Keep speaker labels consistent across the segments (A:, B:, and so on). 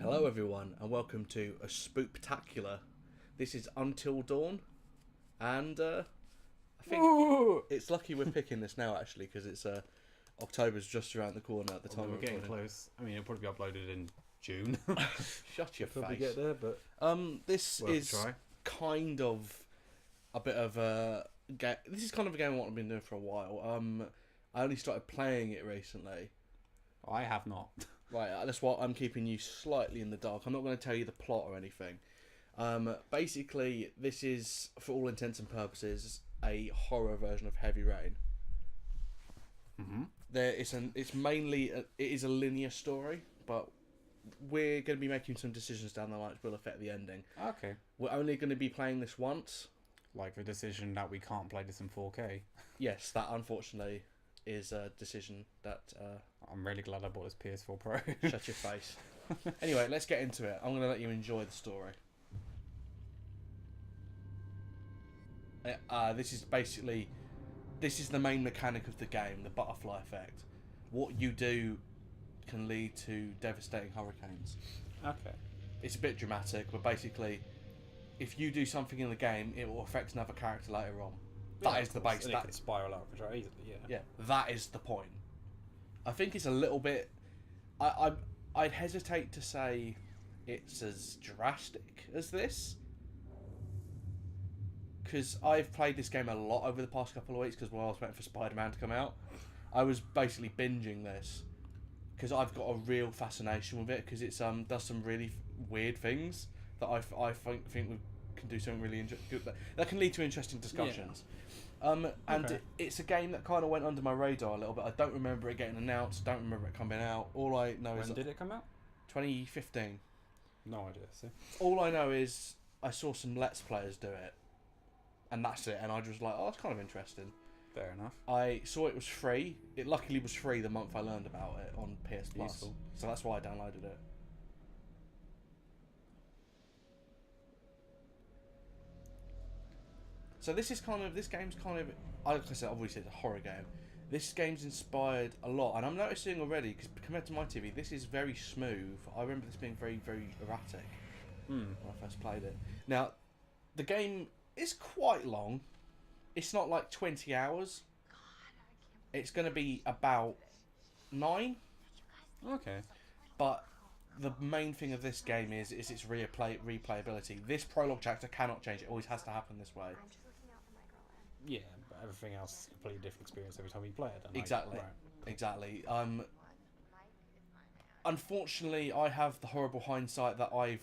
A: Hello everyone and welcome to a spooktacular. This is Until Dawn, and I think it's lucky we're picking this now actually because it's October's just around the corner at the time
B: We're
A: we're
B: getting
A: recording.
B: close. I mean, it'll probably be uploaded in June.
A: Shut your
B: Probably
A: face.
B: get there, but
A: This
B: worth a
A: is
B: try.
A: kind of a bit of a game. This is kind of a game what I've been doing for a while. I only started playing it recently.
B: I have not.
A: Right, that's why I'm keeping you slightly in the dark. I'm not going to tell you the plot or anything. Basically, this is, for all intents and purposes, a horror version of Heavy Rain.
B: Mm-hmm.
A: It's mainly it is a linear story, but we're going to be making some decisions down the line which will affect the ending.
B: Okay.
A: We're only going to be playing this once.
B: Like the decision that we can't play this in 4K.
A: Yes, that unfortunately is a decision that...
B: I'm really glad I bought this PS4 Pro.
A: Shut your face. Anyway, let's get into it. I'm going to let you enjoy the story. This is the main mechanic of the game, the butterfly effect. What you do can lead to devastating hurricanes.
B: Okay.
A: It's a bit dramatic, but basically, if you do something in the game, it will affect another character later on. That is the base.
B: And it can spiral out of control easily, yeah.
A: Yeah, that is the point. I think it's a little bit... I'd hesitate to say it's as drastic as this. Because I've played this game a lot over the past couple of weeks, because while I was waiting for Spider-Man to come out, I was basically binging this. Because I've got a real fascination with it, because it does some really weird things that I think we can do something really good that can lead to interesting discussions. Yeah. And it's a game that kind of went under my radar a little bit. I don't remember it getting announced. Don't remember it coming out. All I know is
B: when did it come out?
A: 2015.
B: No idea. So.
A: All I know is I saw some Let's Players do it, and that's it. And I was just like, oh, that's kind of interesting.
B: Fair enough.
A: I saw it was free. It luckily was free the month I learned about it on PS Plus.
B: Useful. So
A: that's why I downloaded it. So this game's kind of, like I said, obviously it's a horror game. This game's inspired a lot, and I'm noticing already, because compared to my TV, this is very smooth. I remember this being very, very erratic when I first played it. Now, the game is quite long. It's not like 20 hours. It's going to be about 9.
B: Okay.
A: But the main thing of this game is its replayability. This prologue chapter cannot change. It always has to happen this way.
B: Yeah, but everything else is a completely different experience every time you play it.
A: Exactly.
B: Right.
A: Exactly. Unfortunately, I have the horrible hindsight that I've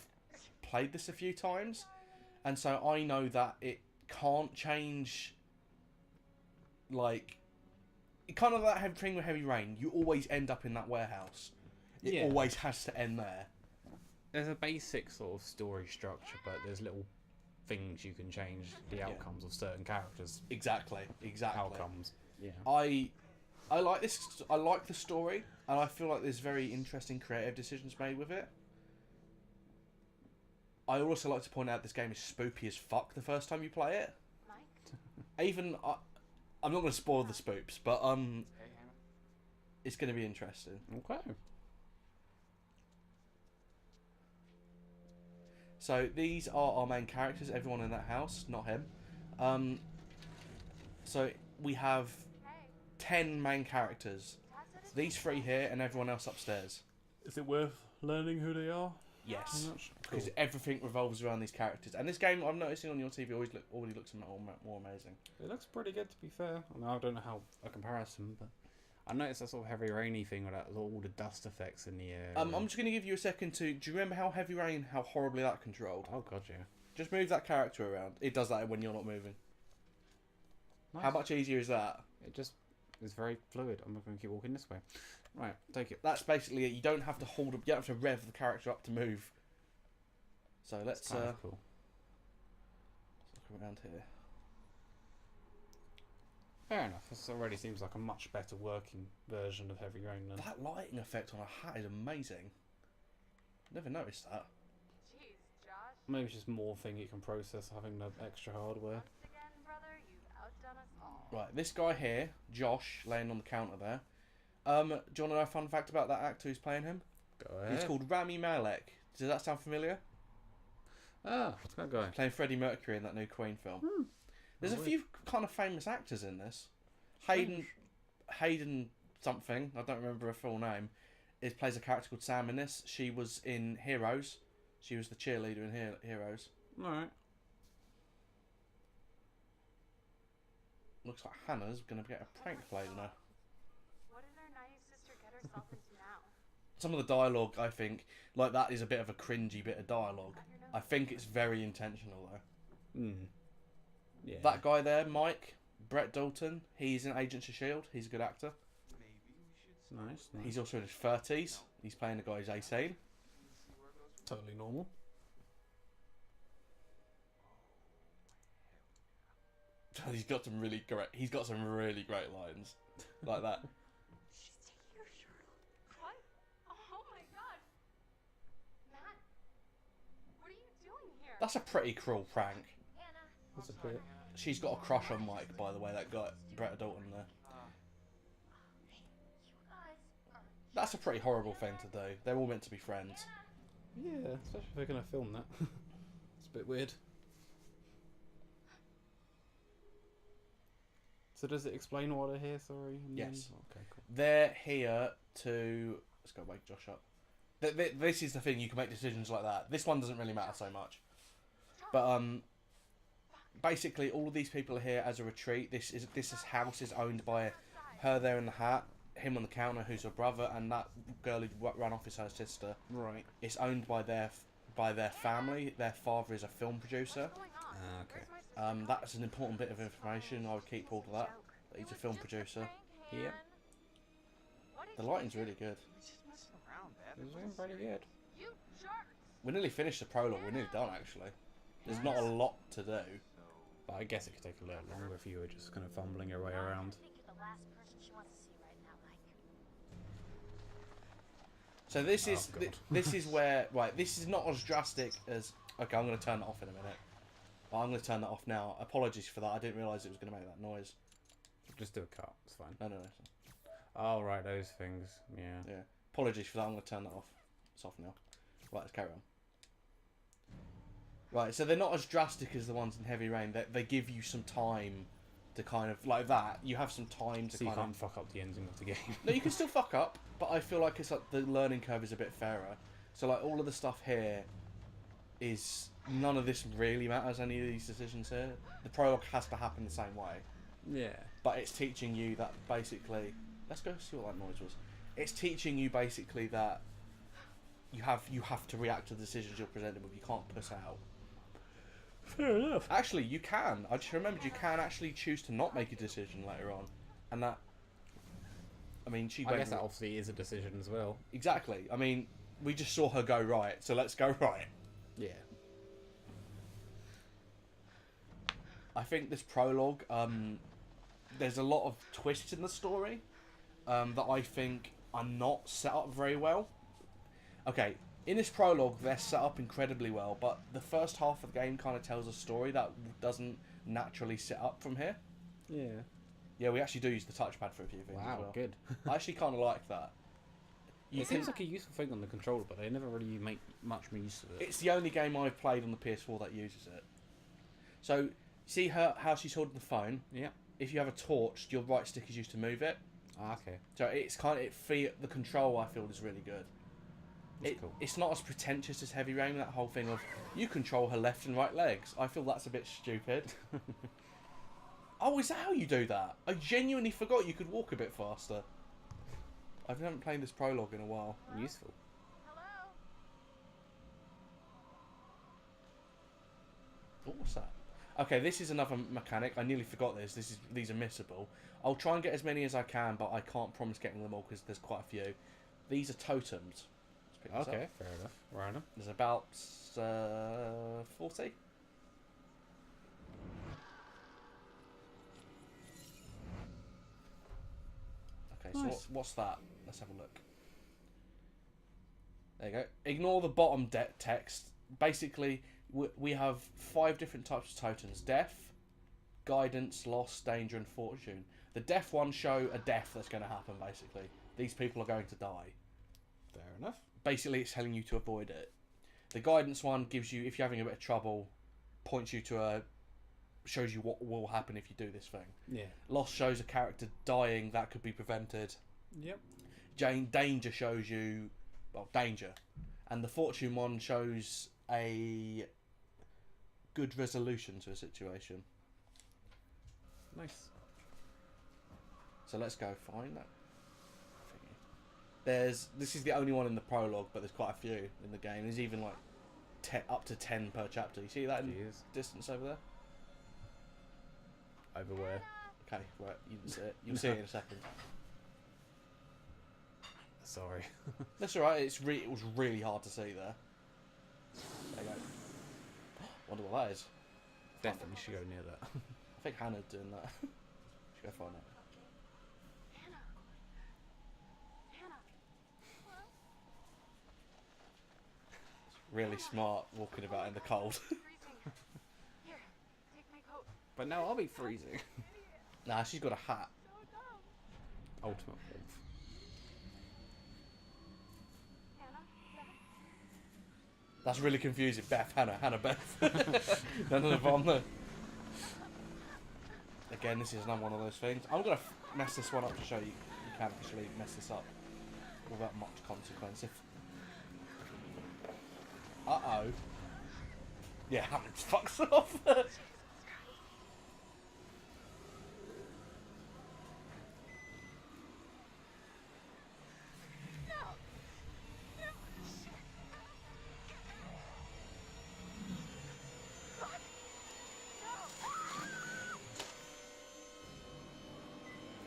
A: played this a few times, and so I know that it can't change. Like, it kind of like that thing with Heavy Rain. You always end up in that warehouse. It always has to end there.
B: There's a basic sort of story structure, but there's little things you can change the outcomes of certain characters.
A: Exactly.
B: Outcomes. Yeah.
A: I like this. I like the story, and I feel like there's very interesting creative decisions made with it. I also like to point out this game is spoopy as fuck the first time you play it. Even I'm not going to spoil the spoops, but it's going to be interesting.
B: Okay.
A: So these are our main characters, everyone in that house, not him. So we have 10 main characters. These 3 here and everyone else upstairs.
B: Is it worth learning who they are?
A: Yes, because
B: Cool.
A: everything revolves around these characters. And this game, I'm noticing on your TV, already looks more amazing.
B: It looks pretty good, to be fair. I mean, I don't know how a comparison, but I noticed that sort of heavy rainy thing with all the dust effects in the air.
A: I'm just going to give you a second to... Do you remember how Heavy Rain, how horribly that controlled?
B: Oh god, yeah.
A: Just move that character around. It does that when you're not moving.
B: Nice.
A: How much easier is that?
B: It just is very fluid. I'm going to keep walking this way. Right, take it.
A: That's basically it. You don't have to you don't have to rev the character up to move. So let's
B: Kind of cool.
A: look around here.
B: Fair enough. This already seems like a much better working version of Heavy Rain than...
A: That lighting effect on a hat is amazing. Never noticed that.
C: Jeez, Josh.
B: Maybe it's just more thing it can process having the extra hardware.
C: Once again, brother, you've outdone us all.
A: Right, this guy here, Josh, laying on the counter there. Do you want to know a fun fact about that actor who's playing him?
B: Go ahead.
A: He's called Rami Malek. Does that sound familiar?
B: Ah, what's that guy?
A: Playing Freddie Mercury in that new Queen film. There's a
B: Lovely.
A: few kind of famous actors in this.
B: Strange.
A: Hayden something, I don't remember her full name, plays a character called Sam in this. She was in Heroes. She was the cheerleader in Heroes.
B: Alright.
A: Looks like Hannah's going to get a prank played on her.
C: What did our naive sister get herself into now?
A: Some of the dialogue, I think, like that is a bit of a cringy bit of dialogue. I think it's very intentional though.
B: Yeah.
A: That guy there, Mike, Brett Dalton, he's in Agents of S.H.I.E.L.D. He's a good actor.
B: Nice.
A: He's also in his 30s. He's playing a guy who's 18.
B: totally normal.
A: He's got some really great lines. Like that.
C: She's taking her shirt off. What? Oh my god. Matt, what are you doing here?
A: That's a pretty cruel prank.
C: Hannah.
B: That's a bit.
A: She's got a crush on Mike, by the way, that guy, Brett Dalton there.
C: You guys are...
A: That's a pretty horrible thing to do. They're all meant to be friends.
B: Yeah, especially if they're gonna film that. It's a bit weird. So does it explain why they're here? Sorry.
A: Yes.
B: Okay. Cool.
A: They're here to... Let's go wake Josh up. This is the thing, you can make decisions like that. This one doesn't really matter so much. But, basically, all of these people are here as a retreat. This house is owned by her there in the hat, him on the counter who's her brother, and that girl who ran off is her sister.
B: Right.
A: It's owned by their family. Their father is a film producer.
C: What's going on?
B: Ah, okay.
C: Where's my sister?
A: That's an important bit of information. I would keep hold of that. That he's a film producer.
B: Yep.
A: The lighting's really good.
B: It's doing pretty good.
C: You jerk!
A: We're nearly finished the prologue. We're nearly done, actually. There's not a lot to do.
B: But I guess it could take a little longer if you were just kind of fumbling your way around.
C: I think you're the last person she wants to see right now, Mike.
A: So this is
B: Oh, God.
A: this is where this is not as drastic as. Okay, I'm going to turn that off in a minute. Well, I'm going to turn that off now. Apologies for that. I didn't realise it was going to make that noise.
B: Just do a cut. It's fine.
A: No.
B: Oh right, those things. Yeah.
A: Yeah. Apologies for that. I'm going to turn that off. It's off now. Right, let's carry on. Right, so they're not as drastic as the ones in Heavy Rain. They give you some time to kind of like that. You have some time to
B: So you
A: kind of.
B: can't fuck up the ending of the game.
A: No, you can still fuck up, but I feel like it's like the learning curve is a bit fairer. So like all of the stuff here is none of this really matters. Any of these decisions here, the prologue has to happen the same way.
B: Yeah.
A: But it's teaching you that basically. Let's go see what that noise was. It's teaching you basically that you have to react to the decisions you're presented with. You can't puss out.
B: Fair enough.
A: Actually, you can. I just remembered you can actually choose to not make a decision later on, and that. I mean, she.
B: I
A: went
B: guess that obviously is a decision as well.
A: Exactly. I mean, we just saw her go right, so let's go right.
B: Yeah.
A: I think this prologue, there's a lot of twists in the story that I think are not set up very well. Okay, in this prologue, they're set up incredibly well, but the first half of the game kind of tells a story that doesn't naturally set up from here.
B: Yeah.
A: Yeah, we actually do use the touchpad for a few things as
B: Wow.
A: well.
B: Good.
A: I actually kind of like that.
B: It seems like a useful thing on the controller, but they never really make much use of it.
A: It's the only game I've played on the PS4 that uses it. So, see how she's holding the phone?
B: Yeah.
A: If you have a torch, your right stick is used to move it.
B: Ah, okay.
A: So it's kind of the control I feel is really good.
B: That's cool.
A: It's not as pretentious as Heavy Rain. That whole thing of you control her left and right legs. I feel that's a bit stupid. Oh, is that how you do that? I genuinely forgot you could walk a bit faster. I haven't played this prologue in a while.
B: Useful.
C: Hello?
A: Oh, what's that? Okay, this is another mechanic. I nearly forgot this. These are missable. I'll try and get as many as I can, but I can't promise getting them all because there's quite a few. These are totems. Let's pick this
B: Okay,
A: up.
B: fair enough. Random.
A: There's about 40. Okay, so
B: Nice.
A: what's that? Let's have a look. There you go. Ignore the bottom text. Basically, we have 5 different types of totems. Death, guidance, loss, danger, and fortune. The death ones show a death that's going to happen, basically. These people are going to die.
B: Fair enough.
A: Basically, it's telling you to avoid it. The guidance one gives you, if you're having a bit of trouble, points you to shows you what will happen if you do this thing.
B: Yeah.
A: Lost shows a character dying that could be prevented.
B: Yep.
A: Danger shows you, well, danger. And the fortune one shows a good resolution to a situation.
B: Nice.
A: So let's go find that thingy. This is the only one in the prologue, but there's quite a few in the game. There's even like up to 10 per chapter. You see that in
B: Jeez.
A: distance over there?
B: Over where?
A: Okay, right, you didn't see it. You'll see it in a second.
B: Sorry.
A: That's alright, it was really hard to see there. There you go. Wonder what that is.
B: Definitely should go near that.
A: I think Hannah's doing that. Should go find it.
C: Hannah. Hannah.
A: Really smart walking about in the cold.
C: Freezing. Here, take my coat.
B: But now I'll be freezing.
A: Nah, she's got a hat.
C: So dumb.
B: Ultimate warmth.
C: Hannah.
A: That's really confusing. Beth, Hannah, Beth. None of them on there. Again, this is another one of those things. I'm going to mess this one up to show you can actually mess this up without much consequence. Uh-oh. Yeah, Hannah fucks off.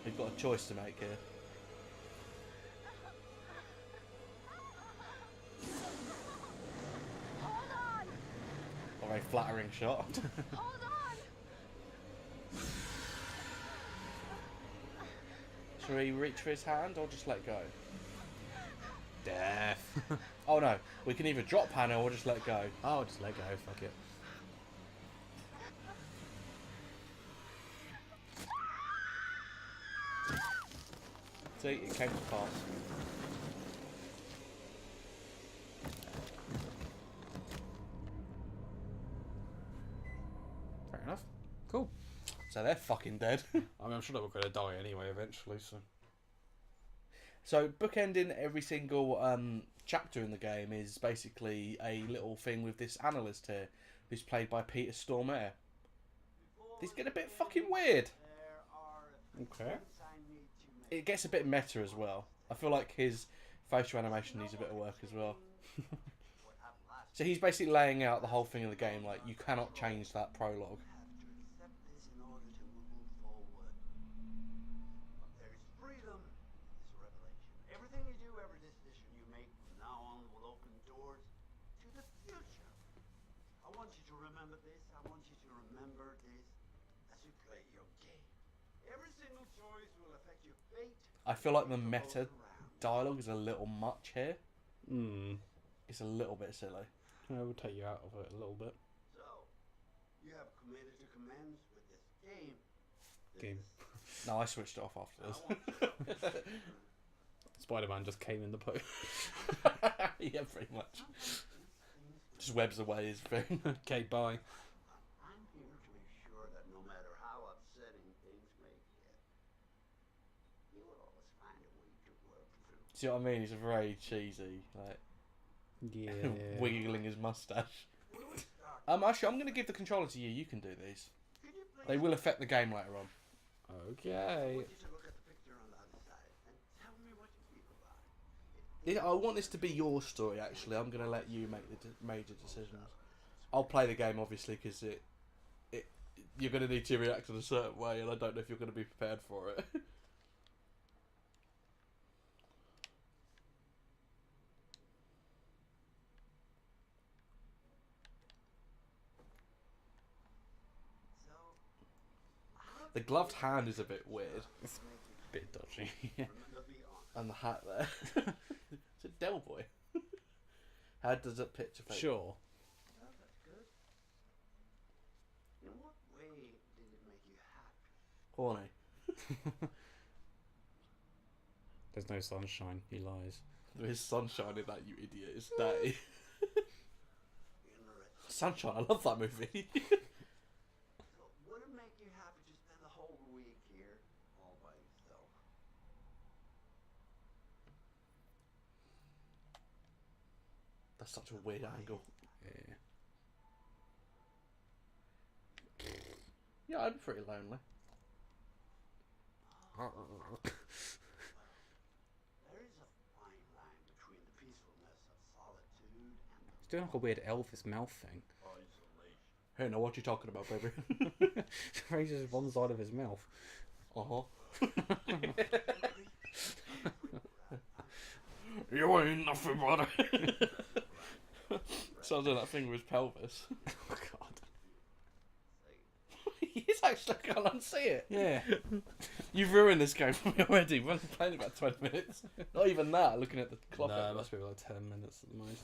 A: We've got a choice to make here.
C: Hold on.
A: A very flattering shot.
C: Hold on.
A: Should we reach for his hand or just let go?
B: Death.
A: Oh no, we can either drop Hannah or just let go.
B: Oh, just let go. Fuck it.
A: See, it came to pass.
B: Fair enough. Cool.
A: So they're fucking dead.
B: I mean, I'm sure they were going to die anyway eventually, so...
A: So bookending every single chapter in the game is basically a little thing with this analyst here, who's played by Peter Stormare. This get a bit fucking weird.
B: Okay.
A: It gets a bit meta as well. I feel like his facial animation needs a bit of work as well. So he's basically laying out the whole thing of the game, like you cannot change that prologue. I feel like the meta dialogue is a little much here. It's a little bit silly.
B: I will take you out of it a little bit.
D: So, you have committed to commence with this game.
B: Game.
A: No, I switched it off after this.
B: Spider-Man just came in the post.
A: Yeah, pretty much. Just webs away his thing.
B: Okay, bye.
D: I'm here to make sure that no matter how upsetting things may get, you will always find a way to work through.
A: See what I mean? He's very cheesy, like
B: Yeah.
A: wiggling his mustache. Actually, I'm going to give the controller to you. You can do these. They will affect the game later on.
B: Okay.
D: I want you to look at the picture on the other side and tell me what you feel about it.
A: I want this to be your story. Actually, I'm going to let you make the major decisions. I'll play the game obviously because you're going to need to react in a certain way, and I don't know if you're going to be prepared for it.
D: So,
A: The gloved hand is a bit weird,
B: It's a bit dodgy.
D: remember to be honest.
A: and the hat there. It's a Del Boy. How does it picture fake?
B: Sure.
D: Well, that's good. In what way did it make you happy?
A: Horny.
B: There's no sunshine. He lies.
A: There is sunshine in that, you idiot. It's day. Sunshine. I love that movie.
D: So, would it make you happy to spend the whole week here all by yourself?
A: That's such a weird angle.
B: Yeah.
A: Yeah, I'd be pretty lonely.
D: There is a fine line between the peacefulness of solitude and
B: He's doing like a weird Elvis mouth thing.
D: isolation.
A: Hey, now what you talking about, baby?
B: Raises one side of his mouth.
A: You ain't nothing but a... Sounds like that thing with his pelvis.
B: Oh God.
A: He's actually gone and see it.
B: Yeah.
A: You've ruined this game for me already. We've only played about 20 minutes. Not even that, looking at the clock.
B: No, it must be like 10 minutes at the most.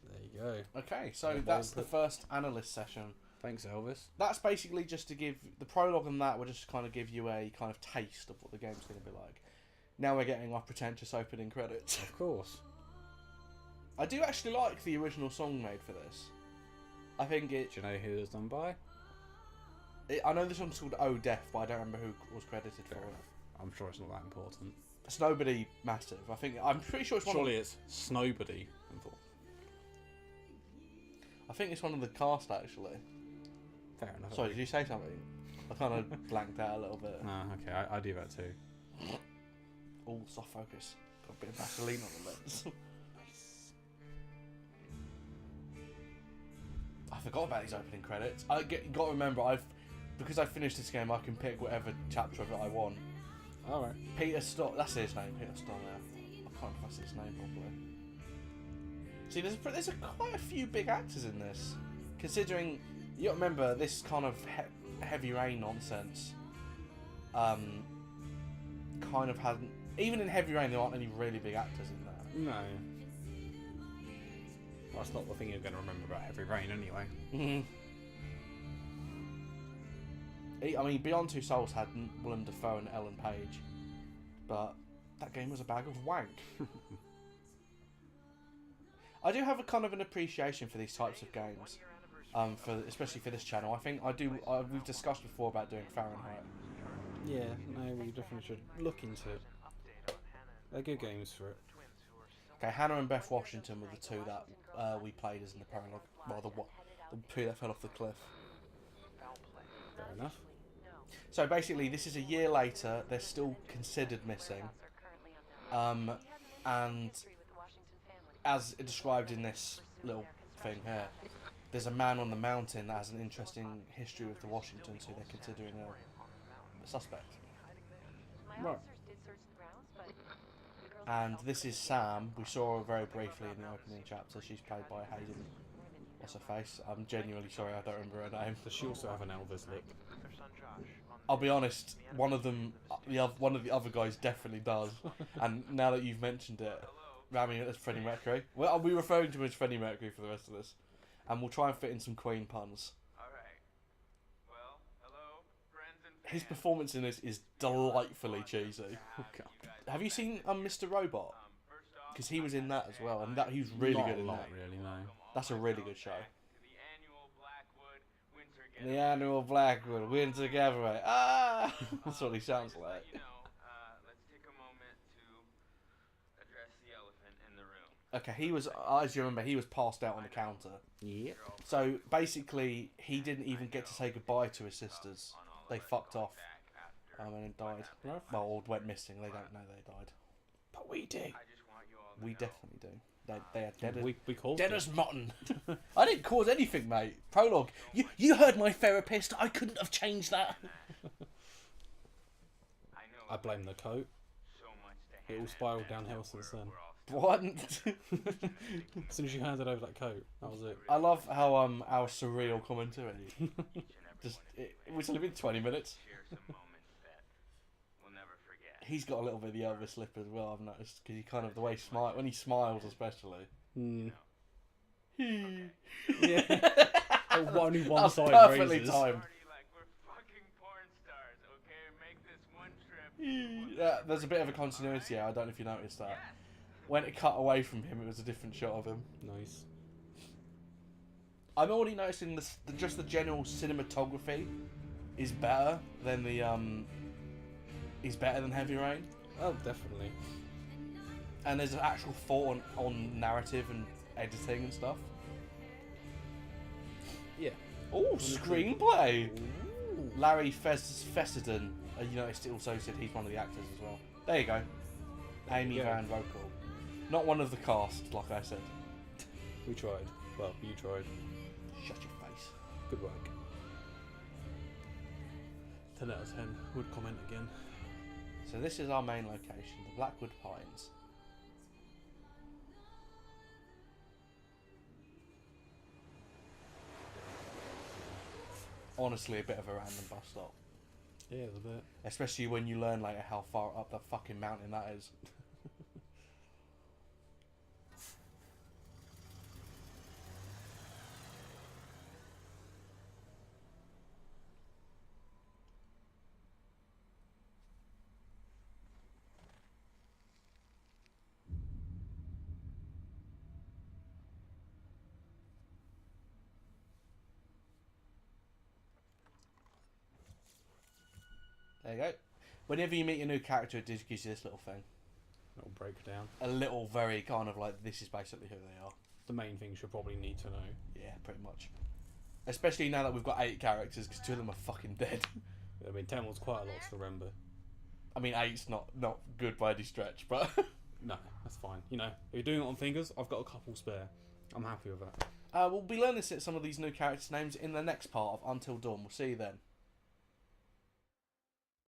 B: There you go.
A: Okay, so
B: Yeah,
A: that's the
B: but-
A: first analyst session.
B: Thanks, Elvis.
A: That's basically just to give... The prologue and that will just kind of give you a kind of taste of what the game's going to be like. Now we're getting our pretentious opening credits.
B: Of course.
A: I do actually like the original song made for this. I think it...
B: Do you know who it was done by?
A: I know the song's called Oh Death, but I don't remember who was credited for it.
B: I'm sure it's not that important.
A: It's nobody massive. I'm pretty sure it's one.
B: Surely it's Snowbody.
A: I think it's one of the cast actually.
B: Fair enough.
A: Sorry, did you say something? I kind of blanked out a little bit.
B: No, okay, I do that too.
A: Oh, soft focus. Got a bit of Vaseline on the lens. I forgot about these opening credits. You got to remember, because I finished this game, I can pick whatever chapter of it I want.
B: Alright.
A: Peter Stoll. That's his name. Peter Stoll. I can't remember if I said his name properly. See, there's quite a few big actors in this. Considering, you remember this kind of Heavy Rain nonsense. Kind of hadn't. Even in Heavy Rain, there aren't any really big actors in that.
B: No. Well, that's not the thing you're going to remember about Heavy Rain anyway.
A: I mean, Beyond Two Souls had Willem Dafoe and Ellen Page, but that game was a bag of wank. I do have a kind of an appreciation for these types of games, especially for this channel. I think I do. We've discussed before about doing Fahrenheit.
B: Yeah, no, we definitely should look into it. They're good games for it.
A: Okay, Hannah and Beth Washington were the two that we played as in the prologue. Well, the two that fell off the cliff.
B: Fair enough.
A: So basically, this is a year later. They're still considered missing, and as described in this little thing here, there's a man on the mountain that has an interesting history with the Washingtons who they're considering a suspect.
B: Right.
A: And this is Sam. We saw her very briefly in the opening chapter. She's played by Hayden. What's her face? I'm genuinely sorry, I don't remember her name.
B: Does she also have an Elvis lip?
A: I'll be honest. One of the other guys definitely does. And now that you've mentioned it, ramming it as Freddie Mercury. Well, I'll be referring to him as Freddie Mercury for the rest of this, and we'll try and fit in some Queen puns. His performance in this is delightfully cheesy.
B: Oh, God.
A: Have you seen Mr. Robot? Because he was in that as well, and he was really good in that.
B: Not really, no.
A: That's a really good show. The annual Blackwood Winter Gathering. Ah! That's what he sounds like.
E: Let's take a moment to address the elephant in the room.
A: Okay, he was, as you remember, he was passed out on the counter.
B: Yep.
A: So basically, he didn't even get to say goodbye to his sisters. They fucked off and then died. Well, or went missing. They don't know they died. But we do. We definitely do. They are dead,
B: We called
A: dead
B: it.
A: as mutton. I didn't cause anything, mate. Prologue. You heard my therapist. I couldn't have changed that.
B: I blame the coat. It all spiraled downhill since then.
A: What?
B: As soon as you handed over that coat, that was it.
A: I love how our surreal commentary. It was only been 20 minutes. He's got a little bit of the Elvis lip as well, I've noticed, because he kind of, the way he smiles, when he smiles especially.
B: Mm.
A: Yeah.
B: Only one
A: That's
B: side
A: perfectly
B: raises.
A: timed. Yeah, there's a bit of a continuity here, I don't know if you noticed that. When it cut away from him, it was a different shot of him.
B: Nice.
A: I'm already noticing just the general cinematography is better than Heavy Rain,
B: Oh, definitely.
A: and there's an actual thought on narrative and editing and stuff.
B: Yeah.
A: Oh, screenplay!
B: Ooh.
A: Larry Fessenden. You noticed it also said he's one of the actors as well. There you go. Amy
B: you go.
A: Van Vocal. Not one of the cast, like I said.
B: We tried. Well, you tried.
A: Shut your face.
B: Good work. 10 out of 10. Would comment again.
A: So this is our main location, the Blackwood Pines. Honestly, a bit of a random bus stop.
B: Yeah, a bit.
A: Especially when you learn later how far up the fucking mountain that is. There you go. Whenever you meet a new character, it just gives you this little thing.
B: Little breakdown.
A: A little very kind of like, this is basically who they are.
B: The main things you probably need to know.
A: Yeah, pretty much. Especially now that we've got 8 characters, because 2 of them are fucking dead.
B: I mean, 10 was quite a lot to remember.
A: I mean, 8's not good by any stretch, but...
B: No, that's fine. You know, if you're doing it on fingers, I've got a couple spare. I'm happy with that.
A: we'll be learning some of these new characters' names in the next part of Until Dawn. We'll see you then.